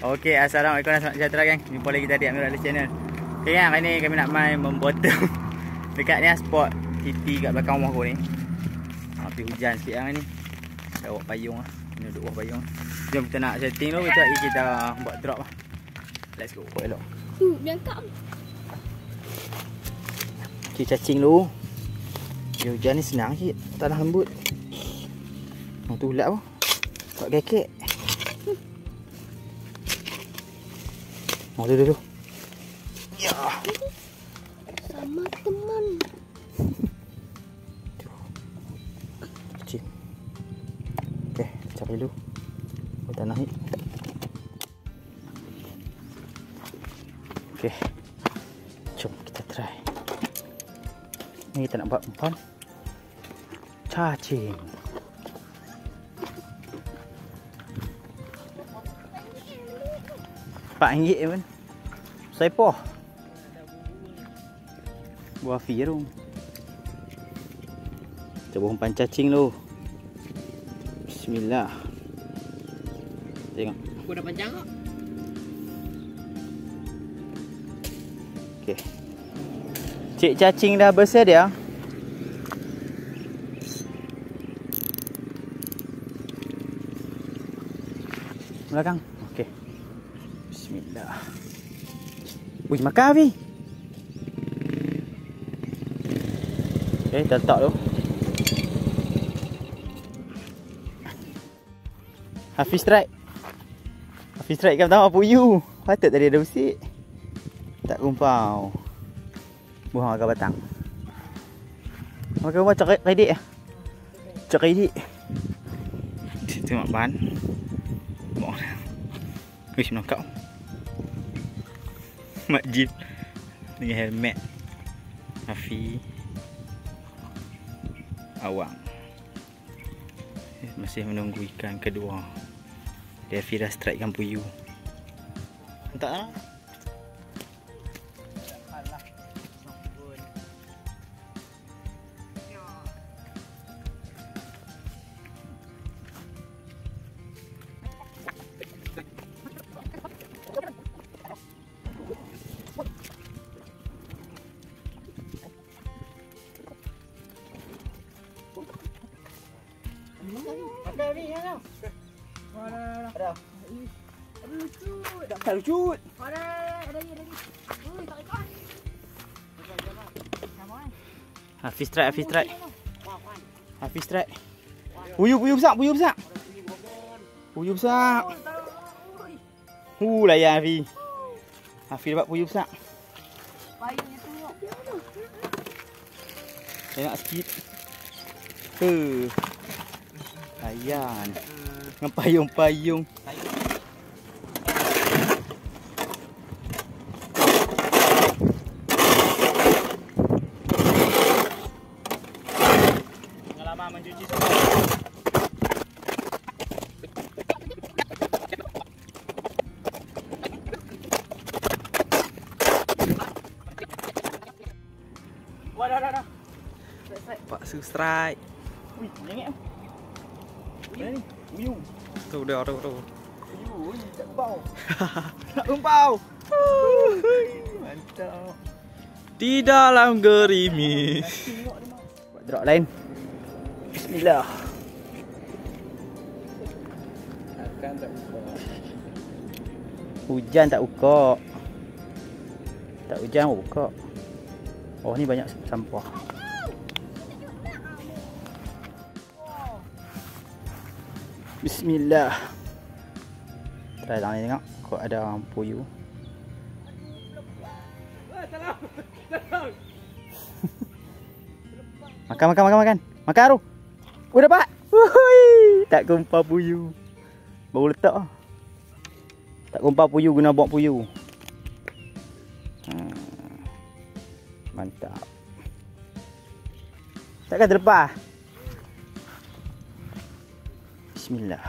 Okey, assalamualaikum dan selamat sejahtera gang. Jumpa lagi tadi Amirul Alis Channel. Okey gang, kali ni kami nak main membottom dekat ni spot titi kat belakang rumah aku ni. Tapi hujan sikit yang ni. Dah bawa payung lah. Ni duduk bawah payung. Jom kita nak setting dulu, kita buat drop lah. Let's go. Buat elok. Biangkap. Okay, cacing dulu. Hujan ni senang sikit. Tanah lembut. Tu ulat apa? Buat kekek. Dulu. Ya. Sama teman. Cacing. Okey, cari dulu. Buat tanah ni. Okey. Jom kita try. Ni kita nak buat umpan cacing. RM4 pun. Saipoh. Buah afi tu. Cuba umpan cacing dulu. Bismillah. Tengok. Aku dah panjang kok. Okey. Cik cacing dah bersedia. Belakang. Okey. Bismillah. Wih, makan Afi. Okey, kita letak tu. Hafiz strike. Hafiz strike kan pertama puyu. Patut tadi ada usik. Tak kumpau. Buang agak batang. Makan buah cakap redik. Cakap redik. Tengok bahan. Buang. Wish menangkap. Mak Jin dengan helmet. Afi. Awang. Masih menunggu ikan kedua. Devi dah strike ikan puyu. Entah lah. Makan ni ya tau. Ada. Lucut. Tak lucut. Ada ni. Ui, tak ikan. Hafiz strike. Hafiz strike. Puyu besar. Puyu besar. Layan Hafiz. Hafiz dapat puyu besar. Payungnya tengok. Tengok sikit. Layan. Dengan payung-payung. Pengalaman mencuci semua. Wah, dah. Pak Su strike. Wih, jengik. Ni, puyu. Tu. Puyu, tak kumpau. Tak kumpau. Mantap. Di dalam gerimis. Buat drop lain. Bismillah. Akan tak buka. Hujan tak buka. Tak hujan buka. Oh, ni banyak sampah. Bismillah. Try dalam ni tengok. Kok ada puyu. Makan. Makan Aru. Dapat. Tak kumpul puyu. Baru letak. Tak kumpul puyu guna bawa puyu. Mantap. Takkan terlepas. Bismillah.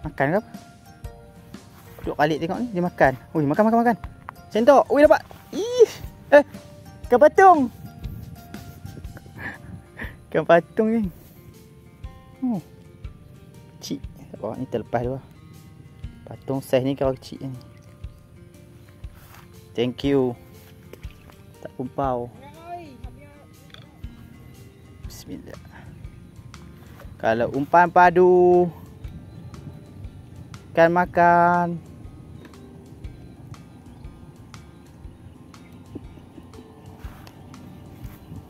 Makan ke apa? Duduk balik tengok ni, dia makan. Ui, makan. Sentok. Ui, dapat. Ih. Ikan patung. Ikan patung ni. Kecil. Tak apa, ni terlepas dulu. Patung saiz ni kalau kecil ni. Thank you. Tak kumpau. Bismillah. Kalau umpan padu, ikan makan.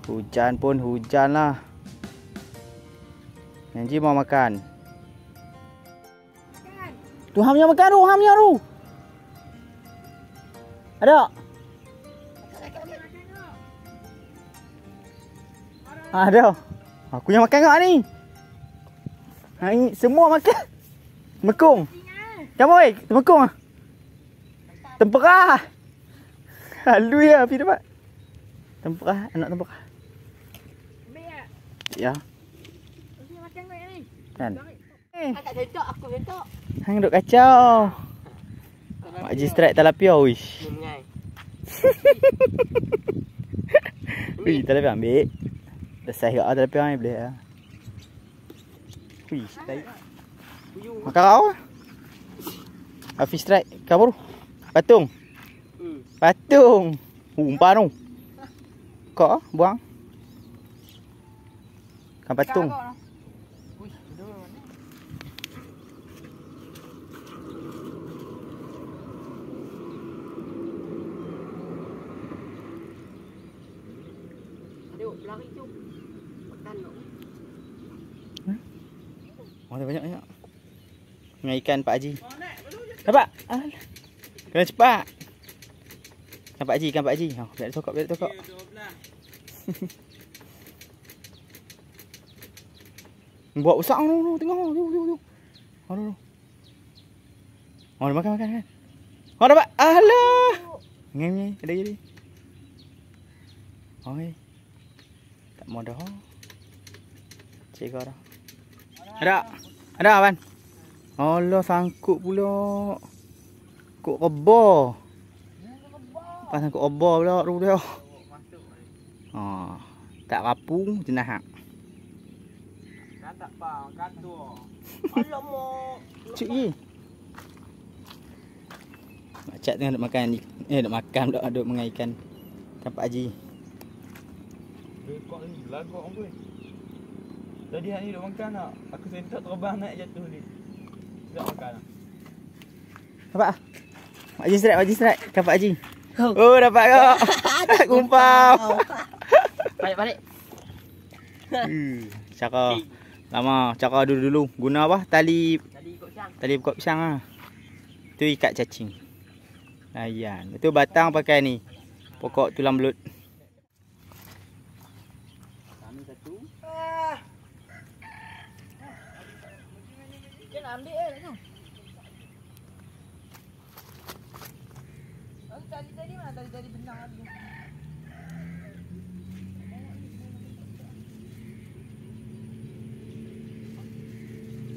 Hujan pun hujan lah. Nanti mau makan. Tu hamnya makan tu, hamnya tu. Ada? Ada. Aku yang makan kat ni. Ini semua makan. Mekung. Kamu oi, temekung ah. Tempera. Halu ya, api dapat. Tempera, anak tempera. Ya. Makan kau ni. Kan. Tak sedap aku sedap. Hang duk kacau. Mak Haji strike tilapia wish. Wih, tilapia ambil. Dah saiz kat tilapia ni boleh ah. Wih, strike. Makan kau. Fish strike kau baru. Patung. Patung. Umpan tu. Kau buang. Kan patung. Lari tu. Makan tu. Oh, ada banyak. Dengan ikan Pak Haji. Nampak? Kena cepat. Ikan Pak Haji. Oh, biar dia tokok. Buat besar tu, tengok tu. Oh, dia makan kan. Oh, dapat. Alah. Ngem, ada lagi. Oi. Tak mau dah. Cik kau dah. Ada Abang. Allah, sangkut pula. Kok kebor. Pas sangkut kebor pula tu dia. Tak rapung jenah hak. Kan tak bang, gaduh. Alamak. Cik ni. Macam tengah nak makan nak makan pula duk mengai ikan Pak Haji. Kok ni lagak pun. Tadi hari ni duk makan tak? Aku sentak terbang naik jatuh ni. Tak makan tak? Dapat ah. Mak Haji strike kan Pak Haji. Oh, dapat kau. Kumpau. Balik. Cara dulu guna apa? Tali pokok pisang ah. Tu ikat cacing. Layan. Betul batang pakai ni. Pokok tulang belut. Kami satu. Dia nak ambil tu. Tadi mana? Tadi benang lagi.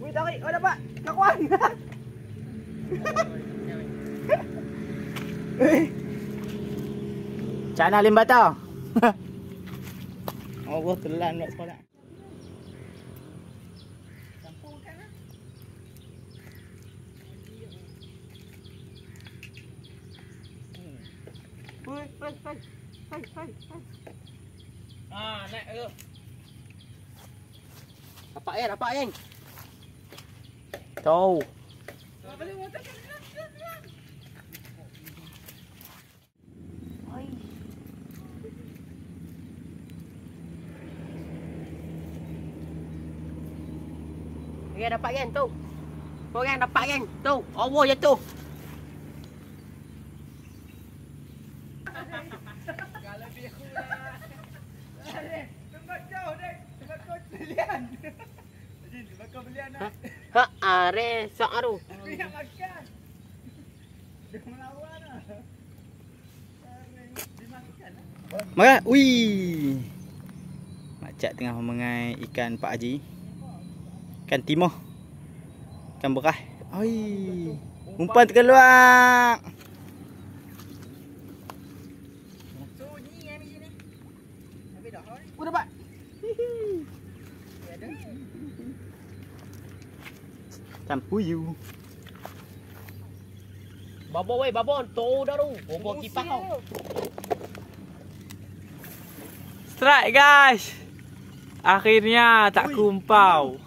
Wih, tarik. Oh, dapat. Kawan. Cak nak lim bata. Allah, telan nak sekolah. Hai. Naik tu. Dapat yang. Tahu. Okey, dapat kan tu. Korang dapat kan tu. Allah jatuh. Kalau dia kulah. Tempat kau dek. Tempat kau belian. Jadi tempat kau belian nak. Are sok aru. Dia nak makan. Dia melawan lah. Dia makan lah. Makan. Wih. Makcik tengah mengai ikan Pak Haji. Ikan timah. Ikan berah. Oi. Umpan terkeluar. Sunyi yang di sini. Habis dah. Oh dapat. Ada. Campuyu. Babon weh, babon. Tu dah tu. Babon kipas kau. Strike guys. Akhirnya tak kumpau.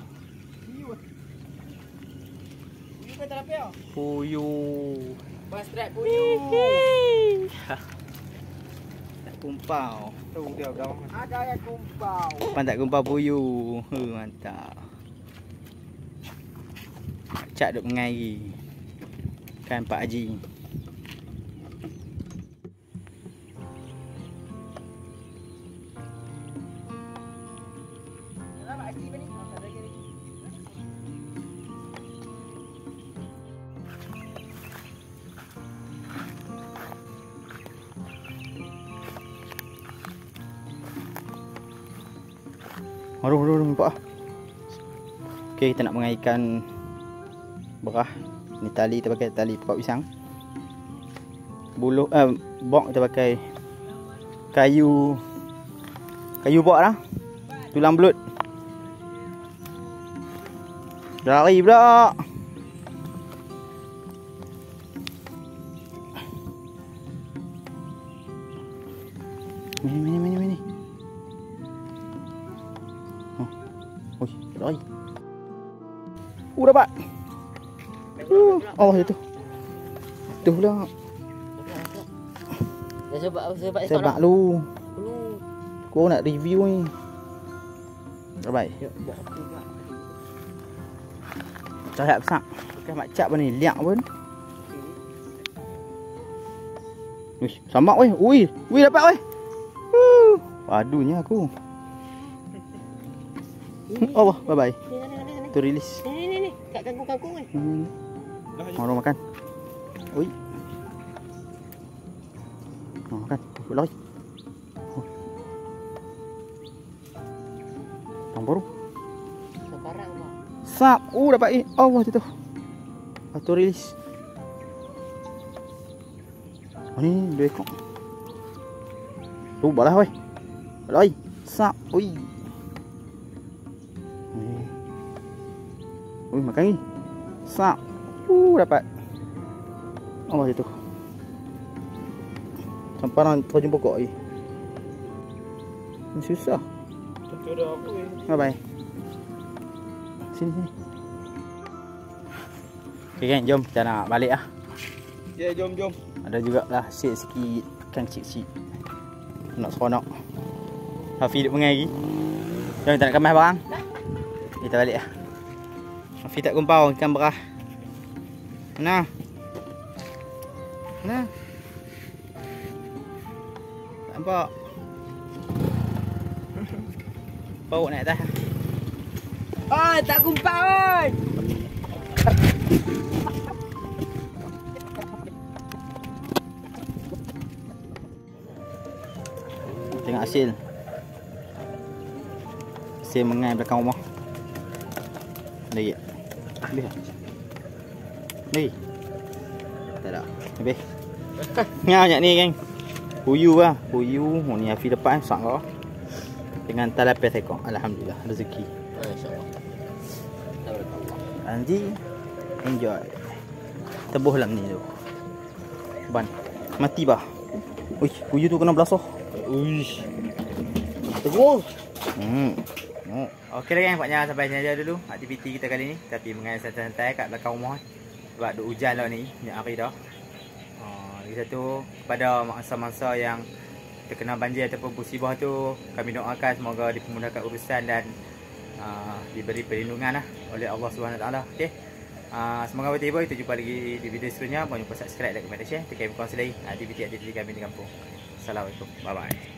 Ini kau tak apa? Puyuh. Bas strike puyuh. Tak kumpau. Tu dia belakang. Ada yang kumpau. Umpan tak kumpau puyuh. Mantap. Cak duk mengairi. Kan Pak Haji. Aduh, nampak ah. Okey, kita nak mengairkan berah. Ni tali kita pakai tali pokok pisang. Buluh bok kita pakai kayu bok lah. Tulang belut. Lari pula. Mini. Oi, lari. Dapat. Allah itu. Tu pula. Dah sebab Sebab lu. Kau nak review ni. Baik. Cahaya besar. Bukan macam ni liak pun. Wish, samak weh. Ui dapat weh. Padunya aku. Allah, bye-bye. Tu release. Ni. Kat kangkung-kangkung ni. Mau makan. Ui. Mau makan. Lari. Tang baru. Sekarang mah. Sap. Dapat ni. Allah tu. Tu release. Ni 2 ekor. Tu balas weh. Lari. Sap. Ui. Makan ni. Sap. Dapat. Allah itu. Samparan terjun pokok ni. Ini susah. Tentu dah apa ni. Bye. Sini. Okey kan, jom kita nak balik ah. Ya, jom. Ada jugalah sikit kan cik-cik. Nak seronok. Hafiz duk mengairi. Jom kita nak kemas barang. Kita balik ah. Hafiz tak kumpau ikan berah. Mana? Tak nampak. Bau naik atas. Oi, tak kumpau oi. Tengok hasil. Hasil mengai belakang rumah. Lagi. Ni. Tak ada. Habis. Banyak ni geng. Puyuh lah. Puyuh. Ni Hafiz depan. Sak kau. Dengan talapes ekor. Alhamdulillah. Rezeki. InsyaAllah. Nanti. Enjoy. Tebuh lah ni tu. Ban. Mati bah. Uish. Puyuh tu kena belasah. Uish. Tebuh. Okey lah geng. Paknya sampai sini aja dulu aktiviti kita kali ni. Tapi mengenai santai-santai kat belakang rumah. Sebab duk hujan lah ni. Minyak hari dah. Lagi satu, kepada mangsa-mangsa yang terkena banjir ataupun musibah tu, kami doakan semoga dipermudahkan urusan dan diberi perlindungan lah oleh Allah SWT. Okay. Semoga bertiba. Kita jumpa lagi di video seterusnya. Jangan lupa subscribe, like, komen dan share. Terkait berkongsi lagi aktiviti-aktiviti kami di kampung. Assalamualaikum. Bye-bye.